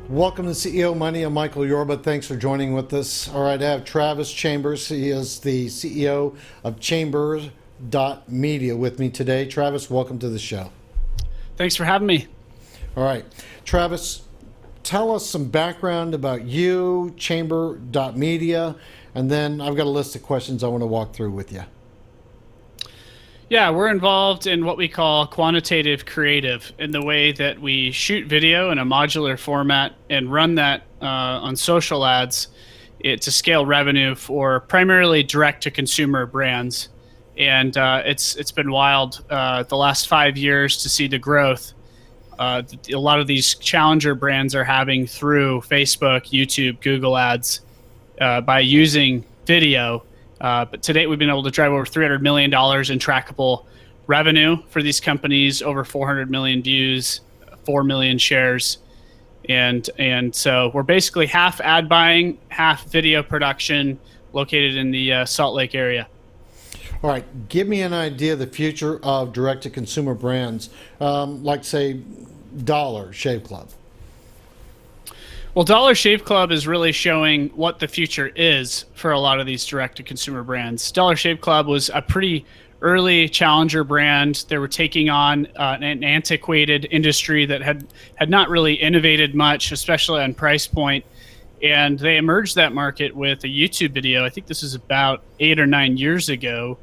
Welcome to CEO Money. I'm Michael Yorba. Thanks for joining with us. All right, I have Travis Chambers. He is the CEO of Chamber.Media with me today. Travis, welcome to the show. Thanks for having me. All right, Travis, tell us some background about you, Chamber.Media, and then I've got a list of questions I want to walk through with you. Yeah, we're involved in what we call quantitative creative, in the way that we shoot video in a modular format and run that on social ads to scale revenue for primarily direct-to-consumer brands. And it's been wild the last 5 years to see the growth a lot of these challenger brands are having through Facebook, YouTube, Google ads by using video. But to date, we've been able to drive over $300 million in trackable revenue for these companies, over 400 million views, 4 million shares. And so we're basically half ad buying, half video production, located in the Salt Lake area. All right, give me an idea of the future of direct-to-consumer brands, like, say, Dollar Shave Club. Well, Dollar Shave Club is really showing what the future is for a lot of these direct-to-consumer brands. Dollar Shave Club was a pretty early challenger brand. They were taking on an antiquated industry that had not really innovated much, especially on price point. And they emerged that market with a YouTube video. I think this is about 8 or 9 years ago.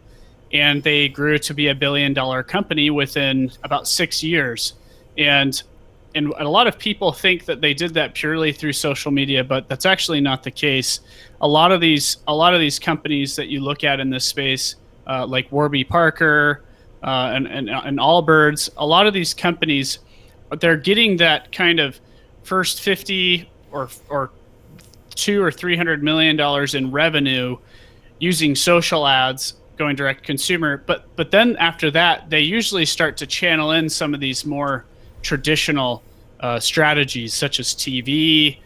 And they grew to be $1 billion company within about 6 years. And a lot of people think that they did that purely through social media, but that's actually not the case. A lot of these companies that you look at in this space, like Warby Parker and Allbirds, a lot of these companies, they're getting that kind of first 50 or $200 or $300 million in revenue using social ads, going direct consumer. But then after that, they usually start to channel in some of these more traditional strategies, such as TV.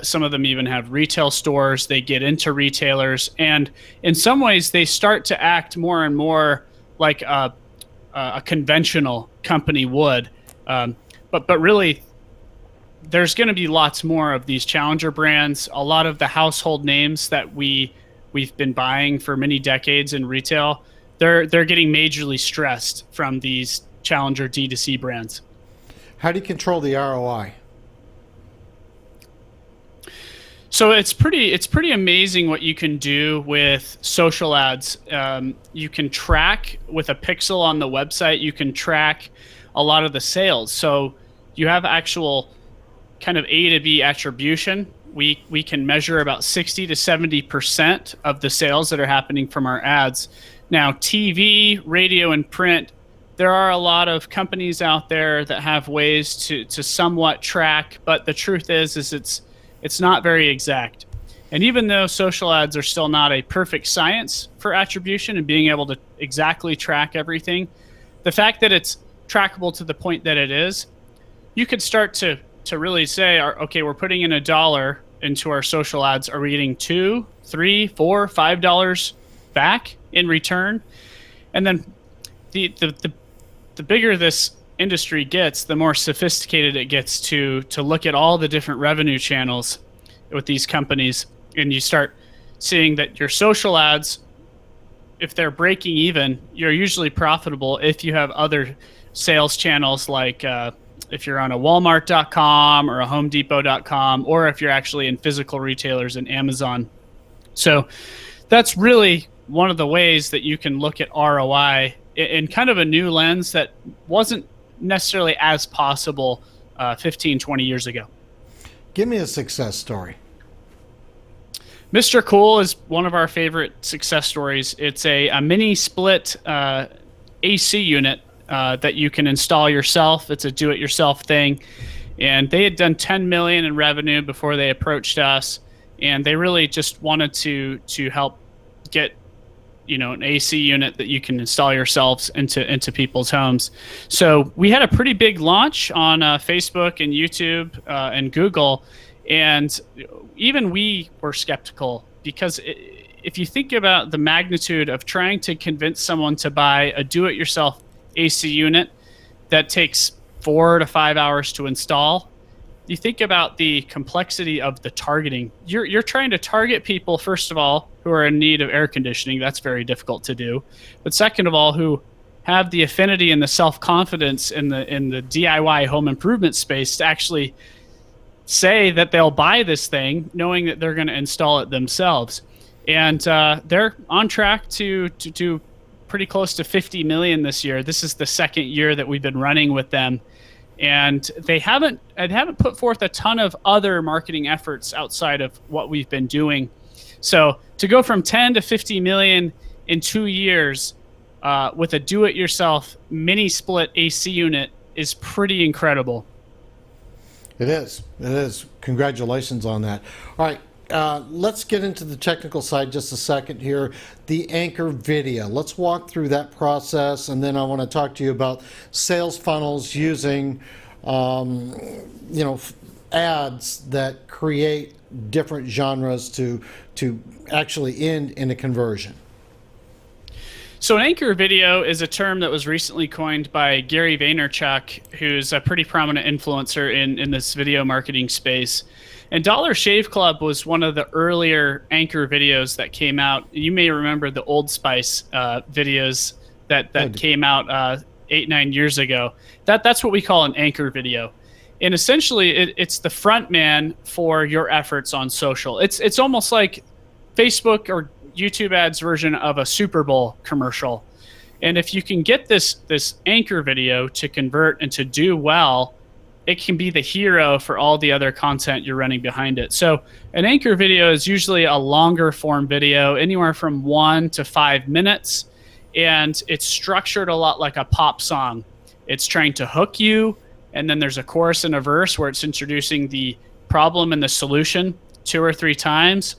Some of them even have retail stores. They get into retailers, and in some ways they start to act more and more like a conventional company would. But really, there's going to be lots more of these challenger brands. A lot of the household names that we've been buying for many decades in retail, they're getting majorly stressed from these challenger D2C brands. How do you control the ROI? So it's pretty amazing what you can do with social ads. You can track with a pixel on the website. You can track a lot of the sales. So you have actual kind of A to B attribution. We can measure about 60 to 70% of the sales that are happening from our ads. Now, TV, radio, and print, there are a lot of companies out there that have ways to somewhat track, but the truth is it's not very exact. And even though social ads are still not a perfect science for attribution and being able to exactly track everything, the fact that it's trackable to the point that it is, you could start to really say, okay, we're putting in $1 into our social ads. Are we getting $2, $3, $4, $5 back in return? And then the bigger this industry gets, the more sophisticated it gets to look at all the different revenue channels with these companies. And you start seeing that your social ads, if they're breaking even, you're usually profitable if you have other sales channels, like if you're on a Walmart.com or a HomeDepot.com, or if you're actually in physical retailers and Amazon. So that's really one of the ways that you can look at ROI in kind of a new lens that wasn't necessarily as possible 15, 20 years ago. Give me a success story. Mr. Cool is one of our favorite success stories. It's a mini split AC unit that you can install yourself. It's a do-it-yourself thing. and they had done 10 million in revenue before they approached us, and they really just wanted to help get an AC unit that you can install yourselves into people's homes. So we had a pretty big launch on Facebook and YouTube and Google, and even we were skeptical because if you think about the magnitude of trying to convince someone to buy a do-it-yourself AC unit that takes 4 to 5 hours to install, you think about the complexity of the targeting. You're trying to target people, first of all, who are in need of air conditioning. That's very difficult to do. But second of all, who have the affinity and the self-confidence in the DIY home improvement space to actually say that they'll buy this thing knowing that they're going to install it themselves. And they're on track to do pretty close to 50 million this year. This is the second year that we've been running with them. And they haven't put forth a ton of other marketing efforts outside of what we've been doing. So to go from 10 to 50 million in 2 years with a do-it-yourself mini split AC unit is pretty incredible. It is. It is. Congratulations on that. All right. Let's get into the technical side just a second here. The anchor video. Let's walk through that process, and then I want to talk to you about sales funnels using, ads that create different genres to actually end in a conversion. So an anchor video is a term that was recently coined by Gary Vaynerchuk, who's a pretty prominent influencer in this video marketing space. And Dollar Shave Club was one of the earlier anchor videos that came out. You may remember the Old Spice videos that came out 8-9 years ago. That's what we call an anchor video. And essentially, it's the front man for your efforts on social. It's almost like Facebook or YouTube ads version of a Super Bowl commercial. And if you can get this anchor video to convert and to do well, it can be the hero for all the other content you're running behind it. So an anchor video is usually a longer form video, anywhere from 1 to 5 minutes. And it's structured a lot like a pop song. It's trying to hook you. And then there's a chorus and a verse where it's introducing the problem and the solution 2 or 3 times.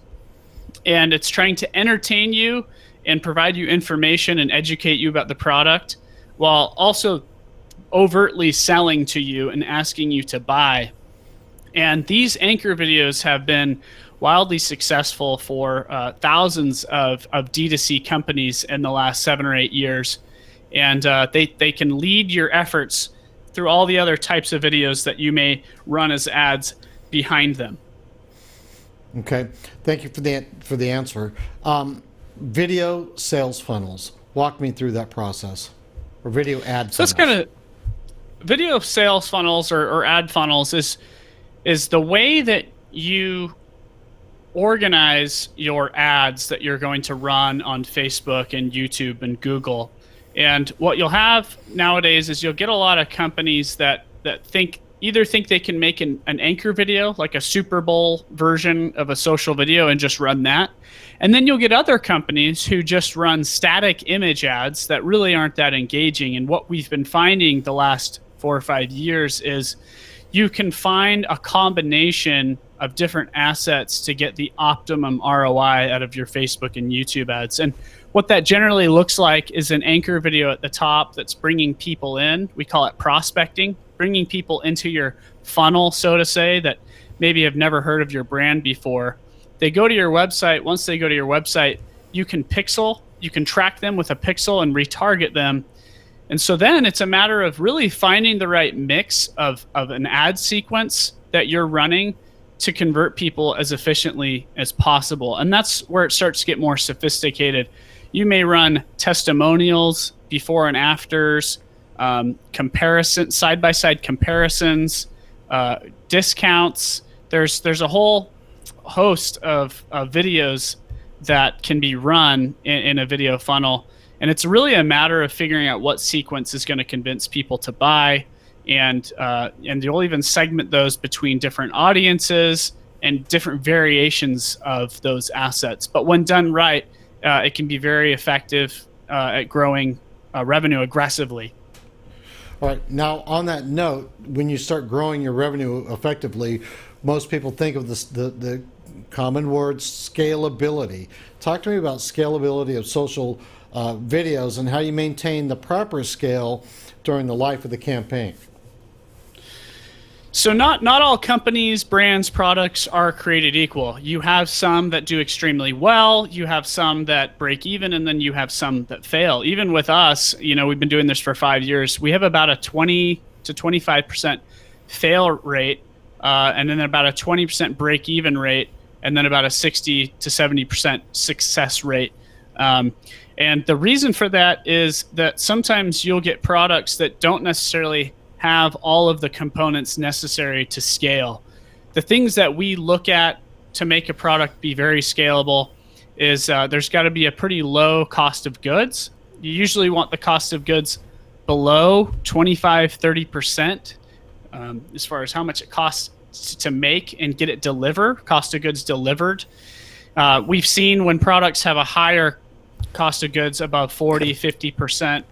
And it's trying to entertain you and provide you information and educate you about the product while also overtly selling to you and asking you to buy. And these anchor videos have been wildly successful for thousands of D2C companies in the last 7 or 8 years. And they can lead your efforts through all the other types of videos that you may run as ads behind them. Okay, thank you for the answer. Video sales funnels. Walk me through that process, or video ad funnels. So that's kind of video sales funnels or ad funnels is the way that you organize your ads that you're going to run on Facebook and YouTube and Google. And what you'll have nowadays is you'll get a lot of companies that either think they can make an anchor video, like a Super Bowl version of a social video, and just run that. And then you'll get other companies who just run static image ads that really aren't that engaging. And what we've been finding the last 4 or 5 years is you can find a combination of different assets to get the optimum ROI out of your Facebook and YouTube ads. And what that generally looks like is an anchor video at the top that's bringing people in. We call it prospecting, bringing people into your funnel, so to say, that maybe have never heard of your brand before. They go to your website. Once they go to your website, you can track them with a pixel and retarget them. And so then it's a matter of really finding the right mix of an ad sequence that you're running to convert people as efficiently as possible. And that's where it starts to get more sophisticated. You may run testimonials, before and afters, side-by-side comparisons, discounts. There's a whole host of videos that can be run in a video funnel. And it's really a matter of figuring out what sequence is going to convince people to buy. And you'll even segment those between different audiences and different variations of those assets. But when done right, it can be very effective at growing revenue aggressively. All right. Now, on that note, when you start growing your revenue effectively, most people think of this, the common word scalability. Talk to me about scalability of social videos and how you maintain the proper scale during the life of the campaign. So not all companies, brands, products are created equal. You have some that do extremely well, you have some that break even, and then you have some that fail. Even with us, we've been doing this for 5 years. We have about a 20 to 25% fail rate, and then about a 20% break even rate, and then about a 60 to 70% success rate. And the reason for that is that sometimes you'll get products that don't necessarily have all of the components necessary to scale. The things that we look at to make a product be very scalable is there's got to be a pretty low cost of goods. You usually want the cost of goods below 25-30% as far as how much it costs to make and get it delivered, cost of goods delivered. We've seen when products have a higher cost of goods above 40-50%,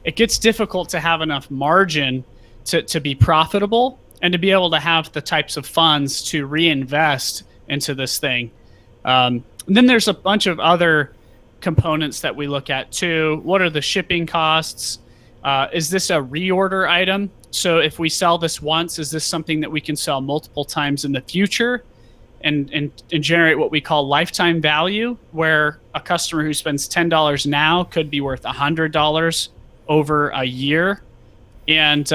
it gets difficult to have enough margin to be profitable and to be able to have the types of funds to reinvest into this thing. And then there's a bunch of other components that we look at too. What are the shipping costs? Is this a reorder item? So if we sell this once, is this something that we can sell multiple times in the future and generate what we call lifetime value, where a customer who spends $10 now could be worth $100 over a year? And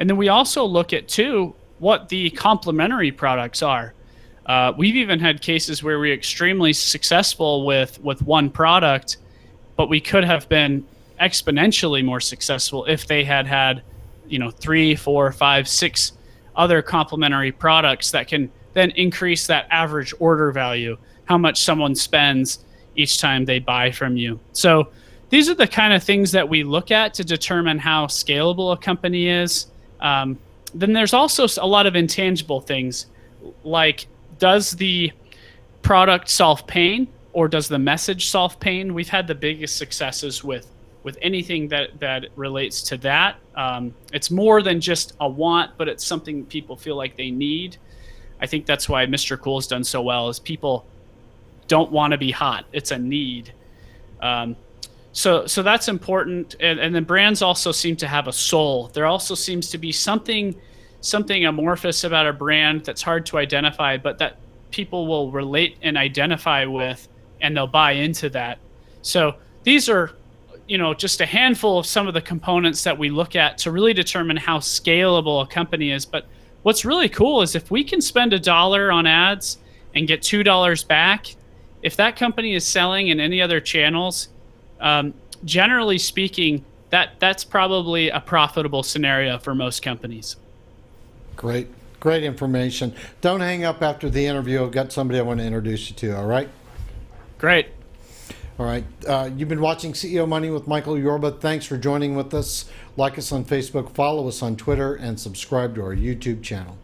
then we also look at too what the complementary products are. We've even had cases where we're extremely successful with one product, but we could have been exponentially more successful if they had 3, 4, 5, 6 other complementary products that can then increase that average order value, how much someone spends each time they buy from you. So these are the kind of things that we look at to determine how scalable a company is. Then there's also a lot of intangible things, like, does the product solve pain or does the message solve pain? We've had the biggest successes with anything that relates to that. It's more than just a want, but it's something people feel like they need. I think that's why Mr. Cool has done so well, is people don't want to be hot. It's a need. So that's important. And then brands also seem to have a soul. There also seems to be something amorphous about a brand that's hard to identify, but that people will relate and identify with, and they'll buy into that. So these are, just a handful of some of the components that we look at to really determine how scalable a company is. But what's really cool is if we can spend $1 on ads and get $2 back, if that company is selling in any other channels, generally speaking, that's probably a profitable scenario for most companies. Great information. Don't hang up after the interview. I've got somebody I want to introduce you to, all right? Great. All right. You've been watching CEO Money with Michael Yorba. Thanks for joining with us. Like us on Facebook, follow us on Twitter, and subscribe to our YouTube channel.